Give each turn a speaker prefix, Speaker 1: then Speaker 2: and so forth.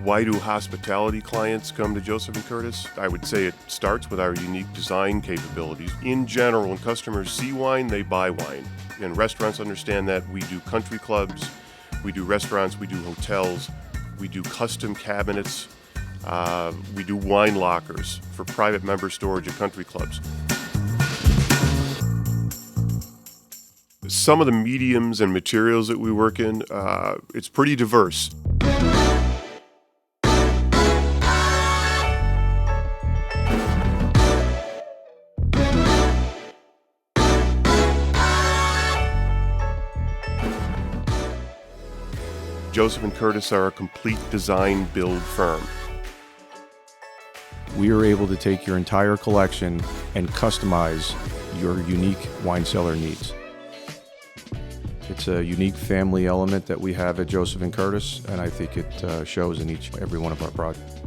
Speaker 1: Why do hospitality clients come to Joseph & Curtis? I would say it starts with our unique design capabilities. In general, when customers see wine, they buy wine. And restaurants understand that. We do country clubs, we do restaurants, we do hotels, we do custom cabinets, we do wine lockers for private member storage at country clubs. Some of the mediums and materials that we work in, it's pretty diverse. Joseph & Curtis are a complete design build firm.
Speaker 2: We are able to take your entire collection and customize your unique wine cellar needs. It's a unique family element that we have at Joseph & Curtis, and I think it shows in every one of our projects.